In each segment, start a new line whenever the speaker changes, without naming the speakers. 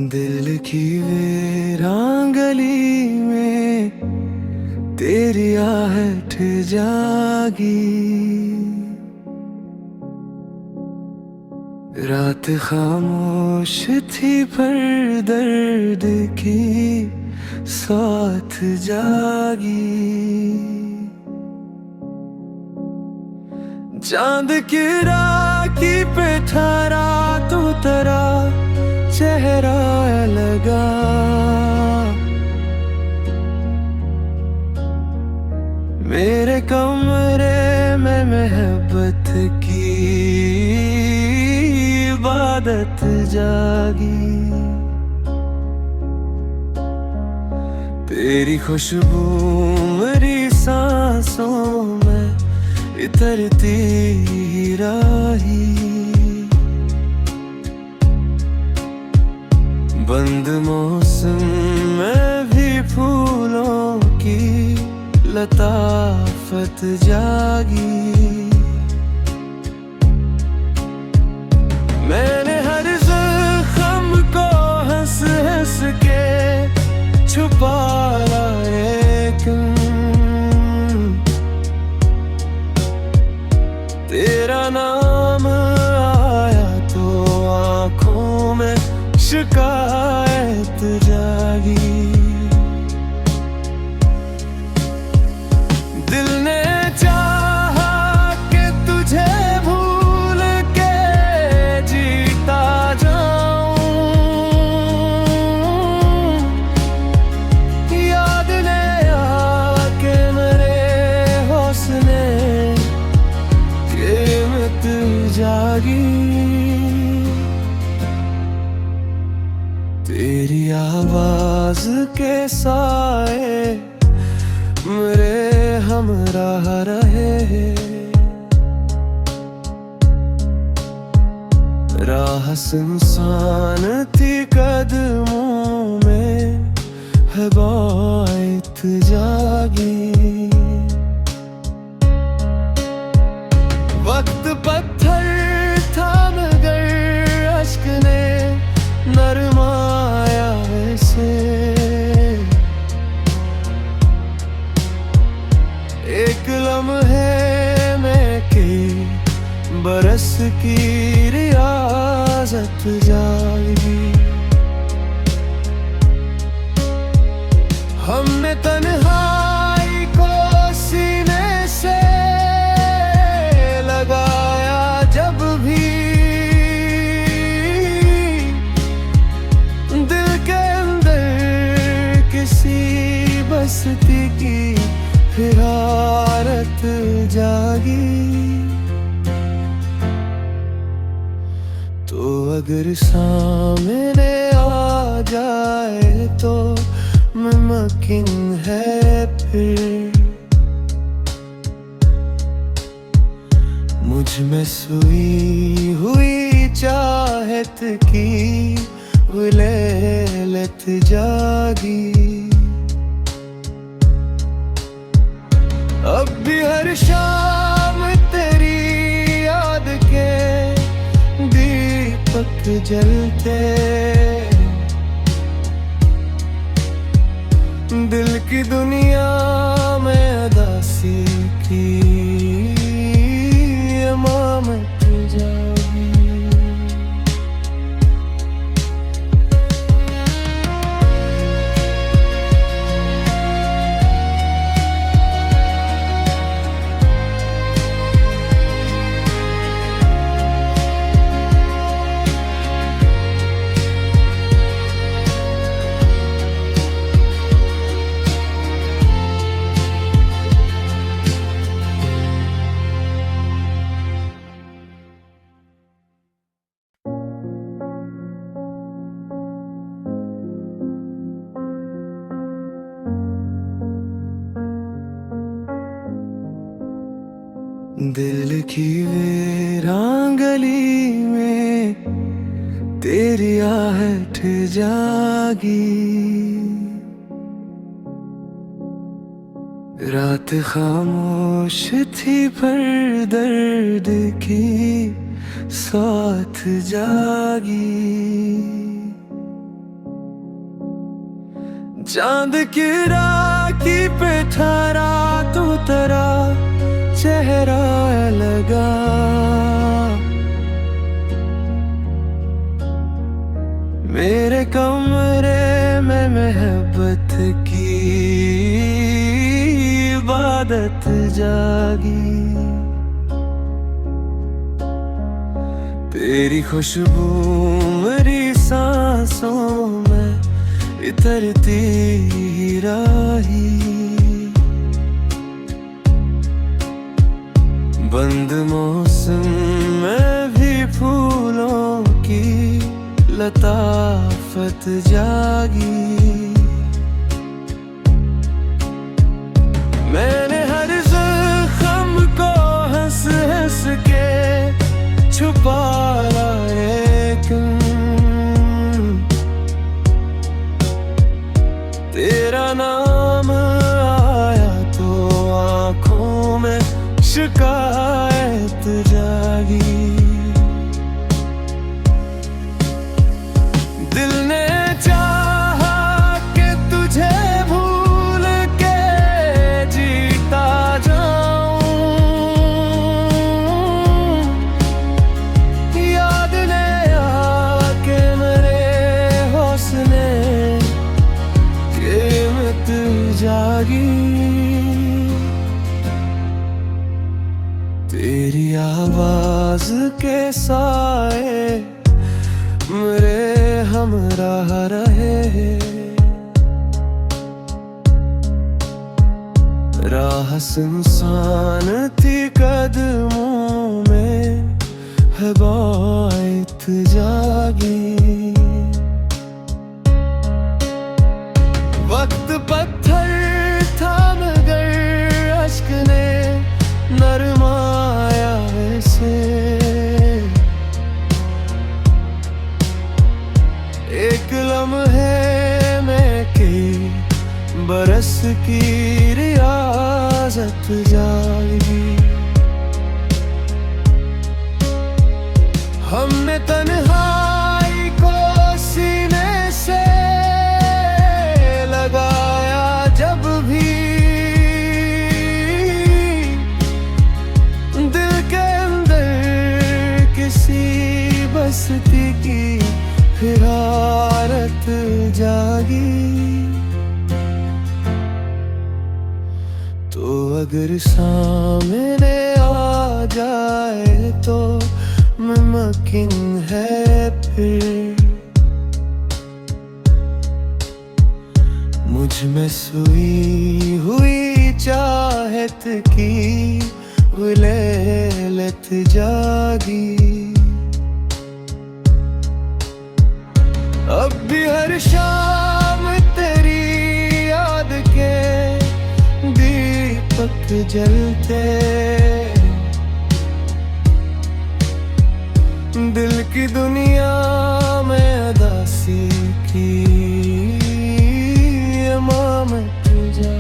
दिल की वीरान गली में तेरी आहट जागी। रात खामोश थी पर दर्द की साथ जागी। चांद की राखी पे ठहरा तू तेरा चेहरा लगा। मेरे कमरे में मोहब्बत की इबादत जागी। तेरी खुशबू मेरी सांसों में इतरती रही। बंद मौसम में भी फूलों की लताफत जागी। मैंने हर ज़ख्म को हंस हंस के छुपाया, लेकिन तेरा नाम आया तो आँखों में शिकायत जागी। दिल ने चाहा कि तुझे भूल के जीता जाऊं। याद ने आके मेरे हौसले कीमत जागी। तेरी आवाज के साए मेरे हमराह रहे। राह सुनसान थी कदमों में हिदायत जागी। वक्त पत्थर था मगर अश्क ने नरमाया इसे। एक लम्हे में के बरस की रियाजत जागी। हमने तन्हाई को सीने से लगाया जब भी। दिल के अंदर किसी बस्ती की फिरारत जागी। तो अगर सामने आ जाए तो मुमकिन है फिर मुझ में सोई हुई चाहत की विलेलत जागी। अब भी हर शाम तेरी याद के दीपक जलते। दिल की दुनिया में उदासी की इमामत जागी। दिल की वीरान गली में तेरी आहट जागी। रात खामोश थी पर दर्द की साथ जागी। चांद की राखी पे ठहरा तू, तेरा चेहरा लगा। मेरे कमरे में मोहब्बत की इबादत जागी। तेरी खुशबू मेरी सांसों में इतरती रही। बंद मौसम में भी फूलों की लताफत जागी। मैंने हर ज़ख्म को हंस हंस के छुपाया, लेकिन तेरा नाम आया तो आँखों में शिकायत जागी। दिल ने चाहा कि तुझे भूल के जीता जाऊं, याद ने आके मेरे हौसले कीमत जागी। तेरी आवाज के साए मेरे हमराह रहे। राह सुनसान थी, कदमों में है बात जागी। वक्त पत्थर था मगर अश्क ने नरमाया ऐसे। एक लम्हे में के बरस की रियाजत जागी। हमने तन्हाई को सीने से लगाया, जब भी दिल के अंदर किसी बस्ती की फिरारत जागी। तो अगर सामने आ जाए तो मुमकिन है फिर मुझ में सोई हुई चाहत की विलेलत जागी। अब भी हर शाम तेरी याद के दीपक जलते, दिल की दुनिया में उदासी की अमामत जागी।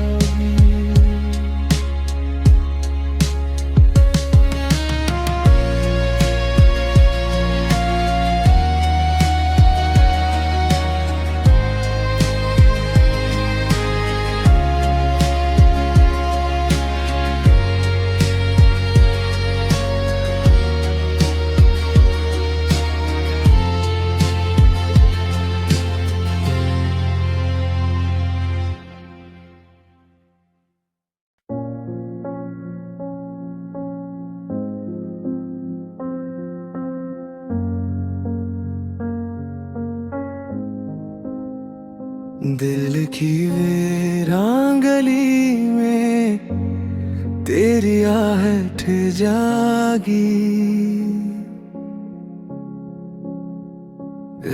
दिल की वीरान गली में तेरी आहट जागी।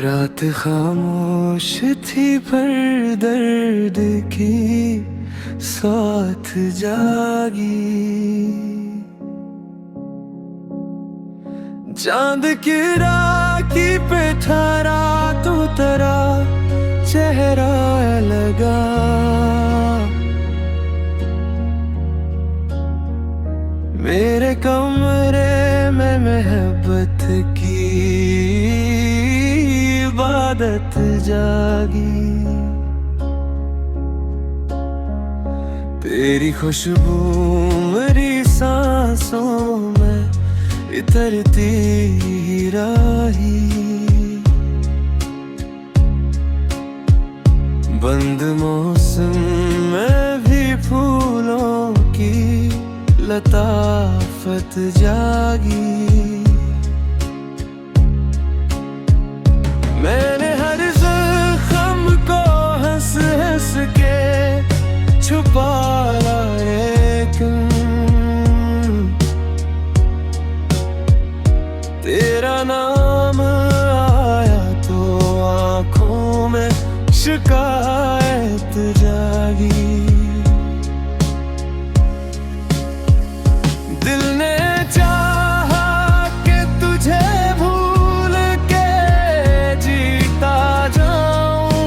रात खामोश थी पर दर्द की साथ जागी। चांद की राखी पे ठहरा तू, तेरा चेहरा लगा। मेरे कमरे में मोहब्बत की इबादत जागी। तेरी खुशबू मेरी सांसों में इतरती रही। बंद मौसम में भी फूलों की लताफत जागी। मैंने हर ज़ख्म को हंस हंस के छुपाया, लेकिन तेरा नाम आया तो आँखों में शिकायत जागी। दिल ने चाहा कि तुझे भूल के जीता जाऊं,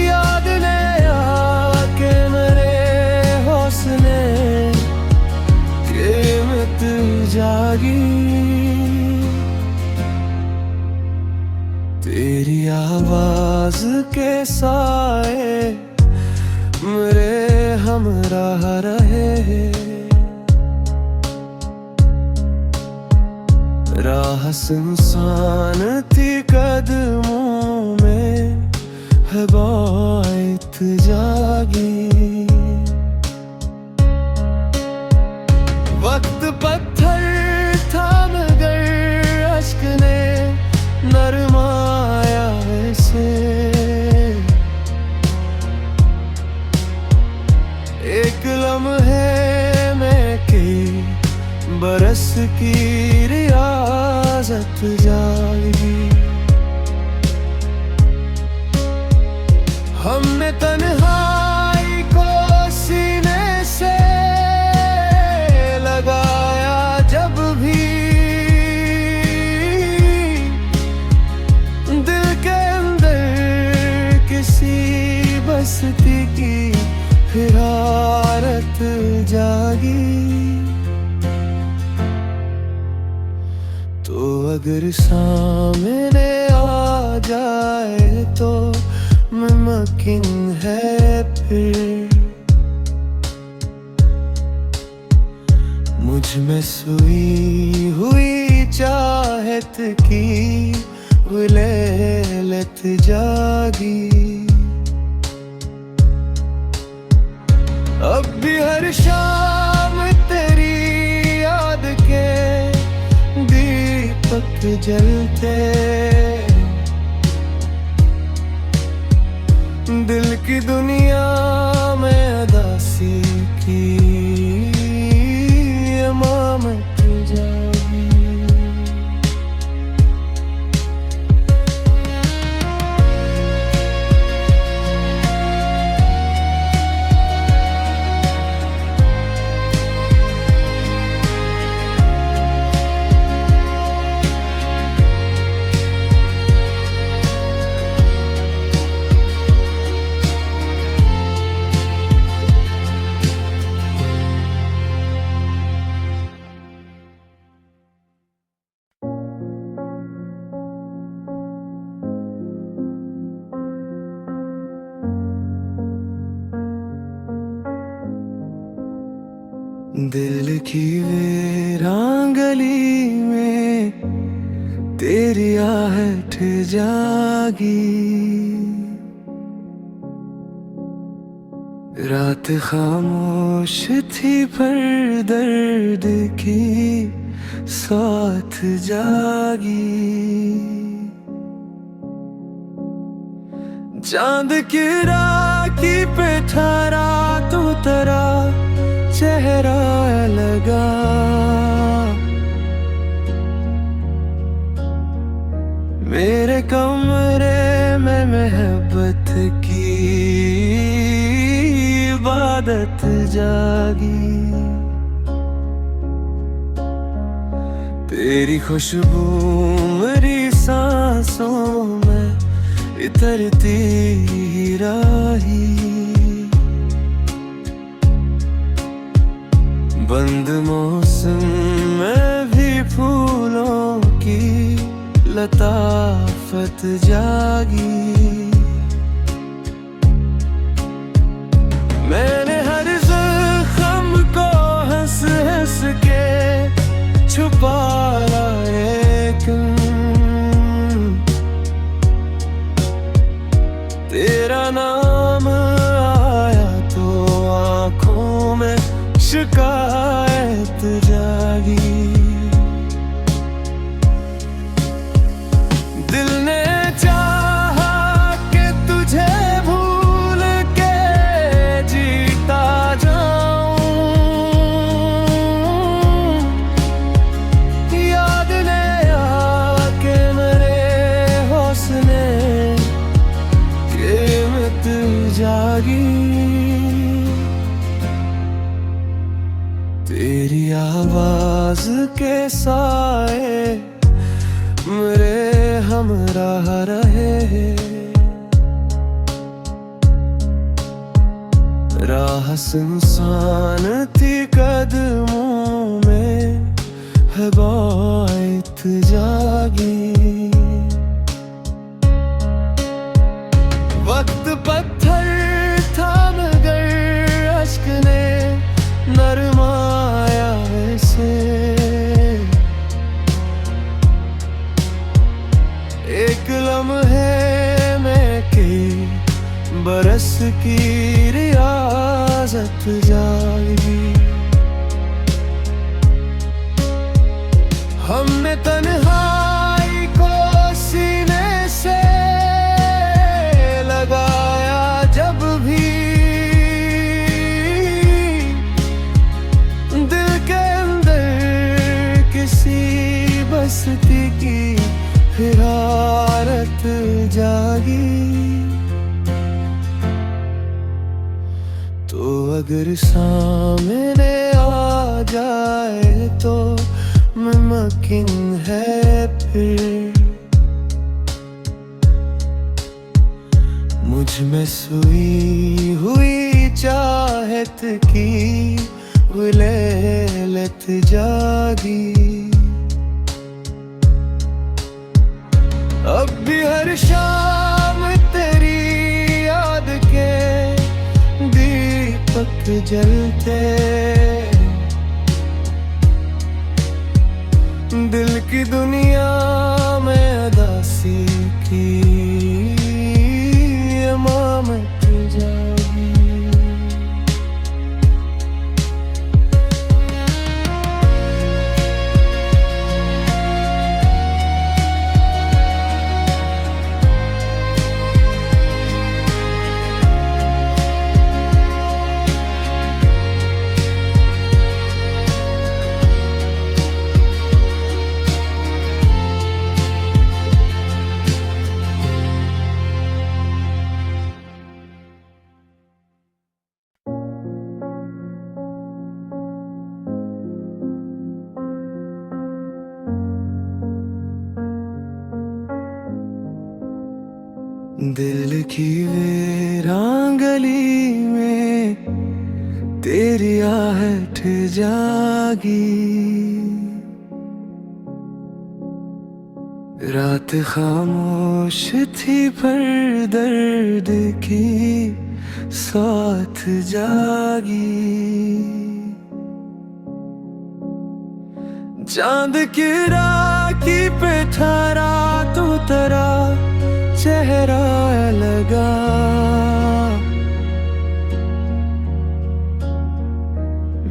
याद ने आके मेरे हौसले कीमत जागी। तेरी आवाज के साए मेरे हमराह रहे। राह सुनसान थी, कदमों में है बात जागी। वक्त पत्थर था मगर अश्क ने नरमाया ऐसे। एक लम्हे में की बरस की रियाजत जागी। हमने तन्हाई को सीने से लगाया, जब भी दिल के अंदर किसी बस्ती की फिरारत जागी। तो अगर सामने आ जाए तो मुमकिन है फिर मुझ में सोई हुई चाहत की गुलेलत जागी। अब भी हर शाम तेरी याद के दीपक जलते, दिल की दुनिया में उदासी की इमामत जागी। दिल की वीरान गली में तेरी आहट जागी। रात खामोश थी पर दर्द की साथ जागी। चांद की राखी पे ठहरा तू तेरा चेहरा लगा। मेरे कमरे में मोहब्बत की इबादत जागी। तेरी खुशबू मेरी सांसों में इतरती रही। बंद मौसम में भी फूलों की लताफत जागी। तेरा नाम आया तो आंखों में शिकायत जागी। दिल ने चाहा कि तुझे भूल के जीता जाऊं, याद ने आके मेरे हौसले कीमत जागी। तेरी आवाज के साए मेरे हमराह रहे, राह सुनसान थी कदमों में है बात जागी। वक्त पत्थर था मगर अश्क ने नरमाया इसे। एक लम्हे में के बरस की रियाजत जागी। हमने तन्हाई को सीने से लगाया जब भी, दिल के अंदर किसी बस्ती की फिरारत जागी। तो अगर सामने आ जाए तो मुमकिन है फिर मुझ में सोई हुई चाहत की लैलत जागी। अब भी हर शाम तेरी याद के दीपक जलते, दिल की दुनिया में उदासी की इमामत जागी। दिल की वीरान गली में तेरी आहट जागी। रात खामोश थी पर दर्द की साथ जागी। चांद की राखी पे ठहरा तो तेरा चेहरा लगा।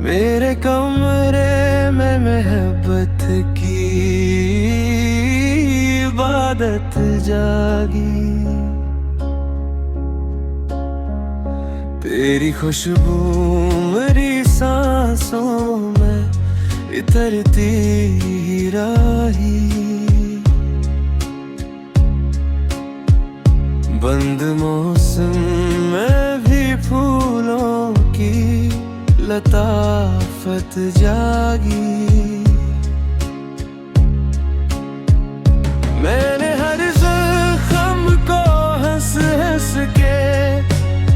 मेरे कमरे में मोहब्बत की इबादत जागी। तेरी खुशबू मेरी सांसों में इतरती रही। बंद मौसम में भी फूलों की लताफत जागी। मैंने हर ज़ख्म को हंस हंस के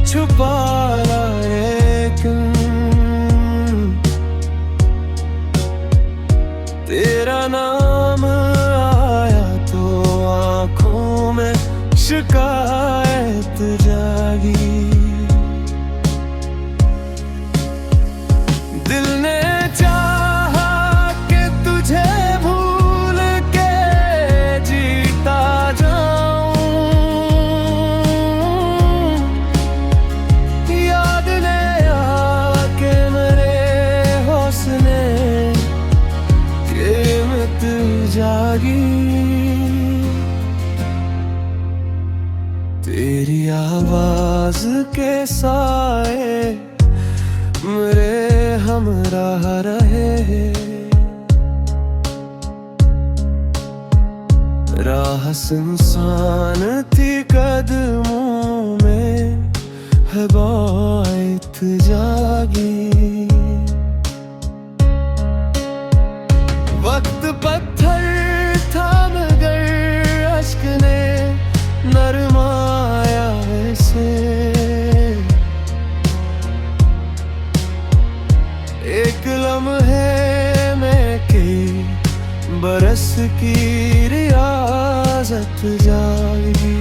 छुपाया लेकिन तेरा नाम आया तो आँखों में शिकायत जागी। दिल ने चाहा कि तुझे भूल के जीता जाऊं, राज के साए मेरे हमराह रहे। राह सुनसान थी कदमों में है बात जागी। वक्त पत्थर था मगर अश्क ने नरमाया ऐसे। एक लम्हे में के बरस की रियाजत जागी।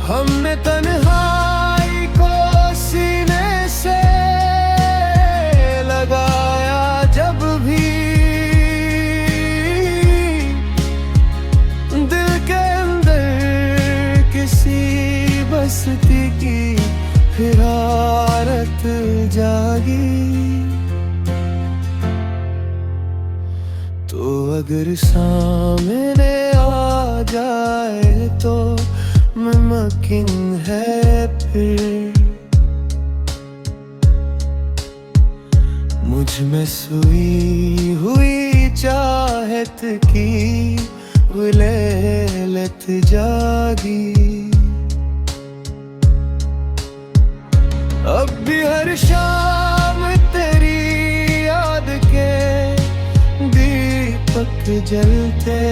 हमने तन्हाई को सीने से लगाया जब भी, दिल के अंदर किसी बस्ती की फिरारत जागी। तो अगर सामने आ जाए तो मुमकिन है फिर मुझ में सोई हुई चाहत की विलेलत जागी। अब भी हर शाम तेरी याद के दीपक जलते,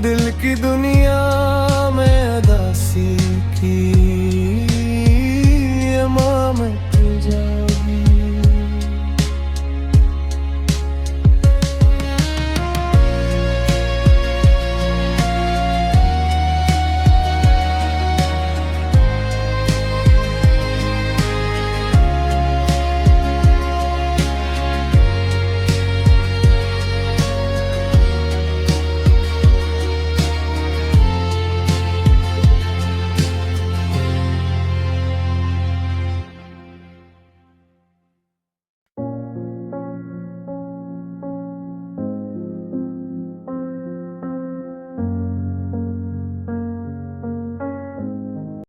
दिल की दुनिया में उदासी की